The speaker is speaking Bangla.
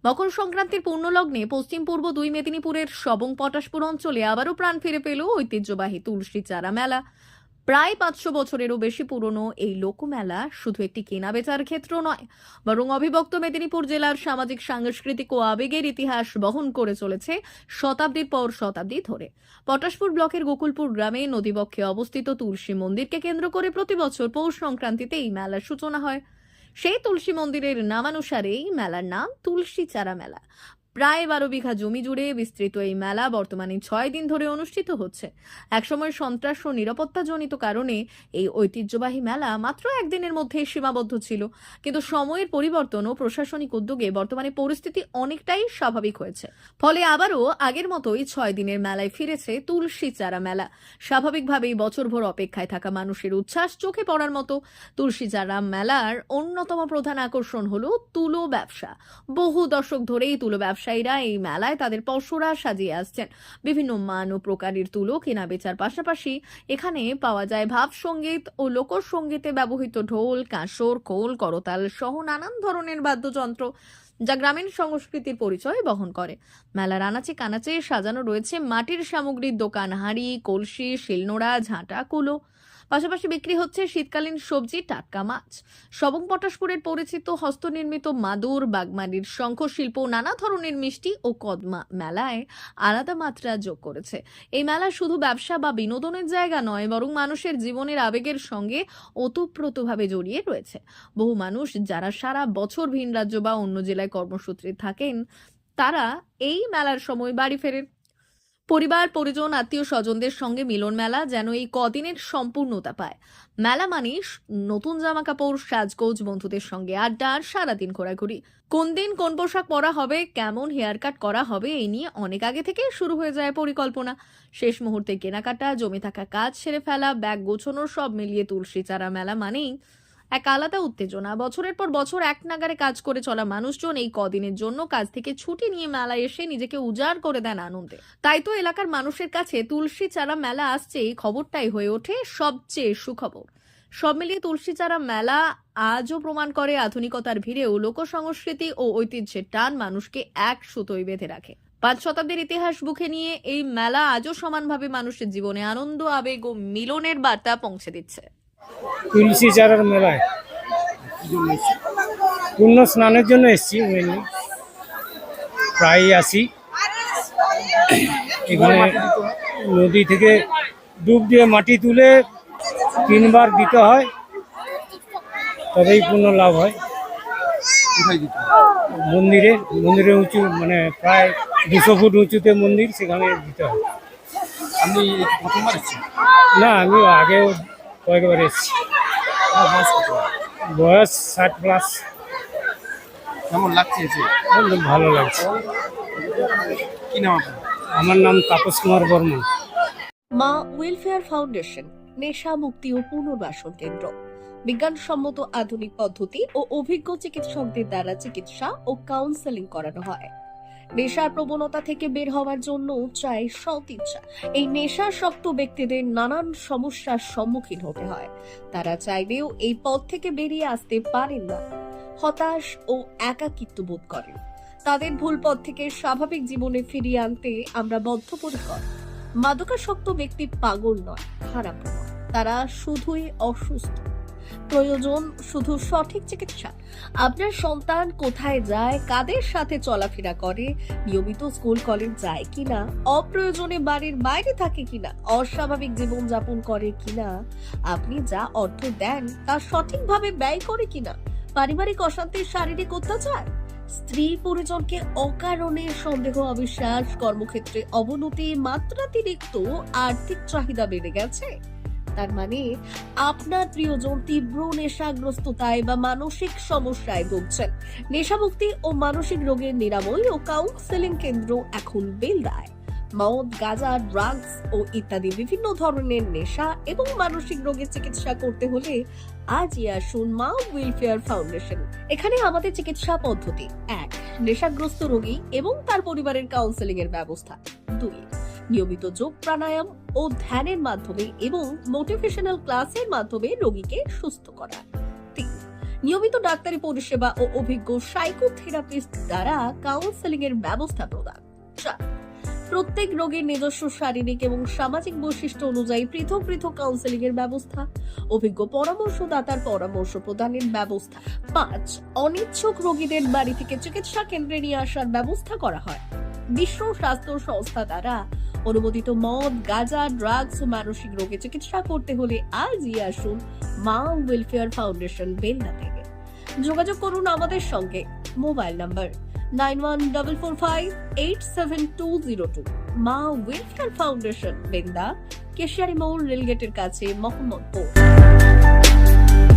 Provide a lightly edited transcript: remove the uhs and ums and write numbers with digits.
মকর সংক্রান্তির পূর্ণলগ্নে পশ্চিম পূর্ব দুই মেদিনীপুরের সবং পটাশপুর অঞ্চলে আবারও প্রাণ ফিরে পেল ঐতিহ্যবাহী তুলসী চারা মেলা। প্রায় 500 বছরেরও বেশি পুরনো এই লোকমেলা শুধু একটি কেনাবেচার ক্ষেত্র নয়, বরং অবিভক্ত মেদিনীপুর জেলার সামাজিক সাংস্কৃতিক ও আবেগের ইতিহাস বহন করে চলেছে শতাব্দীর পর শতাব্দী ধরে। পটাশপুর ব্লকের গোকুলপুর গ্রামে নদীবক্ষে অবস্থিত তুলসী মন্দিরকে কেন্দ্র করে প্রতি বছর পৌষ সংক্রান্তিতে এই মেলার সূচনা হয়। সেই তুলসী মন্দিরের নামানুসারেই মেলার নাম তুলসী চারা মেলা। প্রায় 12 বিঘা জমি জুড়ে বিস্তৃত এই মেলা বর্তমানে 6 দিন ধরে অনুষ্ঠিত হচ্ছে। একসময় সন্ত্রাস ও নিরাপত্তাজনিত কারণে এই ঐতিহ্যবাহী মেলা মাত্র একদিনের মধ্যে সীমাবদ্ধ ছিল, কিন্তু সময়ের পরিবর্তন ও প্রশাসনিক উদ্যোগে বর্তমানে পরিস্থিতি অনেকটাই স্বাভাবিক হয়েছে। ফলে আবারও আগের মতোই 6 দিনের মেলায় ফিরেছে তুলসী চারা মেলা। স্বাভাবিকভাবেই বছরভর অপেক্ষায় থাকা মানুষের উচ্ছ্বাস চোখে পড়ার মতো। তুলসী চারা মেলার অন্যতম প্রধান আকর্ষণ হলো তুলো ব্যবসা। বহু দশক ধরেই তুলো ব্যবসায়ীরা এই মেলায় তাদের পসরা সাজিয়ে আসছেন। বিভিন্ন মান ও প্রকারের তুলো কেনা বেচার পাশাপাশি এখানে পাওয়া যায় ভাব সঙ্গীত ও লোকসঙ্গীতে ব্যবহৃত ঢোল, কাঁসর, খোল, করতাল সহ নানান ধরনের বাদ্যযন্ত্র, যা গ্রামীণ সংস্কৃতির পরিচয় বহন করে। মেলার আনাচে কানাচে সাজানো রয়েছে মাটির সামগ্রীর দোকান, হাঁড়ি, কলসি, শিলনোড়া, ঝাঁটা, কুলো। পাশাপাশি বিক্রি হচ্ছে শীতকালীন সবজি, টাটকা মাছ। সবং পটাশপুরের পরিচিত হস্তনির্মিত মাদুর, বাগমারির শঙ্খশিল্প, নানা ধরনের মিষ্টি ও কদমা মেলায় আলাদা মাত্রা যোগ করেছে। এই মেলা শুধু ব্যবসা বা বিনোদনের জায়গা নয়, বরং মানুষের জীবনের আবেগের সঙ্গে ওতপ্রোতভাবে জড়িয়ে রয়েছে। বহু মানুষ যারা সারা বছর ভিন রাজ্য বা অন্য জেলায় কর্মসূত্রে থাকেন, তারা এই মেলার সময় বাড়ি ফেরেন। পরিবার, পরিজন, আত্মীয় স্বজনদের সঙ্গে মিলন মেলা যেন এই কদিনের সম্পূর্ণতা পায়। মেলা মানে নতুন জামা কাপড়, সাজগোজ, বন্ধুদের সঙ্গে আড্ডা আর সারাদিন ঘোরাঘুরি। কোন দিন কোন পোশাক পরা হবে, কেমন হেয়ার কাট করা হবে, এই নিয়ে অনেক আগে থেকে শুরু হয়ে যায় পরিকল্পনা। শেষ মুহূর্তে কেনাকাটা, জমে থাকা কাজ সেরে ফেলা, ব্যাগ গোছানোর সব মিলিয়ে তুলসী চারা মেলা মানেই এক আলাদা উত্তেজনা। বছরের পর বছর এক নাগারে কাজ করে চলা মানুষজন এই কদিনের জন্য কাজ থেকে ছুটি নিয়ে মেলায় এসে নিজেকে উজাড় করে দেন আনন্দে। তাই তো এলাকার মানুষের কাছে তুলসী চারা মেলা আসছে এই খবরটাই হয়ে ওঠে সবচেয়ে সুখবর। সব মিলিয়ে তুলসী চারা মেলা আজও প্রমাণ করে আধুনিকতার ভিড়েও লোকসংস্কৃতি ও ঐতিহ্যের টান মানুষকে এক সুতোয় বেঁধে রাখে। 5 শতাব্দীর ইতিহাস বুকে নিয়ে এই মেলা আজও সমানভাবে মানুষের জীবনে আনন্দ, আবেগ ও মিলনের বার্তা পৌঁছে দিচ্ছে। তুলসী চারার মেলায় পূর্ণ স্নানের জন্য এসেছি। মেনলি প্রায় আসি এখানে। নদী থেকে ডুব দিয়ে মাটি তুলে 3 বার দিতে হয়, তবেই পূর্ণ লাভ হয়। মন্দিরে উঁচু, মানে প্রায় 200 ফুট উঁচুতে মন্দির, সেখানে দিতে হয়। আপনি প্রথমবার এসেছেন? না, আমি আগেও কয়েকবার এসেছি। বয়স 60+। কেমন লাগছে এসে? খুব ভালো লাগছে। কি নাম আপনার? আমার নাম তাপস কুমার বর্মন। মা ওয়েলফেয়ার ফাউন্ডেশন নেশা মুক্তি ও পুনর্বাসন কেন্দ্র। বিজ্ঞানসম্মত আধুনিক পদ্ধতি ও অভিজ্ঞ চিকিৎসকদের দ্বারা চিকিৎসা ও কাউন্সেলিং করানো হয়। নেশার প্রবণতা থেকে বের হওয়ার জন্য চাই সৎ ইচ্ছা। এই নেশাসক্ত ব্যক্তিদের নানান সমস্যার সম্মুখীন হতে হয়। তারা চাইলেও এই পথ থেকে বেরিয়ে আসতে পারেন না, হতাশ ও একাকিত্ব বোধ করেন। তাদের ভুল পথ থেকে স্বাভাবিক জীবনে ফিরিয়ে আনতে আমরা বদ্ধপরিকর। মাদকাসক্ত ব্যক্তি পাগল নয়, খারাপ নয়, তারা শুধুই অসুস্থ। প্রয়োজন শুধু সঠিক চিকিৎসা। আপনার সন্তান কোথায় যায়, কাদের সাথে চলাফেরা করে, নিয়মিত স্কুল কলেজ যায় কিনা, অপ্রয়োজনে বাড়ির বাইরে থাকে কিনা, অস্বাভাবিক জীবন যাপন করে কিনা, আপনি যা অর্থ দেন তা সঠিকভাবে ব্যয় করে কিনা, পারিবারিক অশান্তি, শারীরিক অত্যাচার, স্ত্রী পরিজনকে অকারণে সন্দেহ, অবিশ্বাস, কর্মক্ষেত্রে অবনতি, মাত্রাতিরিক্ত আর্থিক চাহিদা বেড়ে গেছে, তার মানে আপনার প্রিয়জন তীব্র নেশাগ্রস্ততায় বা মানসিক সমস্যায় ভুগছেন। নেশামুক্তি ও মানসিক রোগের নিরাময় ও কাউন্সেলিং কেন্দ্র এখন বেলদায়। মদ, গাঁজা, ড্রাগস ও ইত্যাদি বিভিন্ন ধরনের নেশা এবং মানসিক রোগের চিকিৎসা করতে হলে আজই আসুন মা ওয়েলফেয়ার ফাউন্ডেশন। এখানে আমাদের চিকিৎসা পদ্ধতি: 1. নেশাগ্রস্ত রোগী এবং তার পরিবারের কাউন্সেলিং এর ব্যবস্থা। 2. নিয়মিত যোগ, প্রাণায়াম ও ধ্যানের মাধ্যমে এবং মোটিভেশনাল ক্লাসের মাধ্যমে রোগীকে সুস্থ করা। 3. নিয়মিত ডাক্তারি পরিষেবা ও অভিজ্ঞ সাইকোথেরাপিস্ট দ্বারা কাউন্সেলিং এর ব্যবস্থা প্রদান। 4, প্রত্যেক রোগীর নিজস্ব শারীরিক এবং সামাজিক বৈশিষ্ট্য অনুযায়ী পৃথক পৃথক কাউন্সেলিং এর ব্যবস্থা, অভিজ্ঞ পরামর্শদাতার পরামর্শ প্রদানের ব্যবস্থা। 5, অনিচ্ছুক রোগীদের বাড়ি থেকে চিকিৎসা কেন্দ্রে নিয়ে আসার ব্যবস্থা করা হয়। বিশ্ব স্বাস্থ্য সংস্থা দ্বারা অনুমোদিত মদ, গাঁজা, ড্রাগস ও মানসিক রোগে চিকিৎসা করতে হলে আজই আসুন মা ওয়েলফেয়ার ফাউন্ডেশন বেলদা থেকে। যোগাযোগ করুন আমাদের সঙ্গে। Mobile number 9144587202। মা ওয়েলফেয়ার ফাউন্ডেশন বেলদা, কেশিয়ারি মোড়, রেলগেটের কাছে, মোহাম্মদপুর।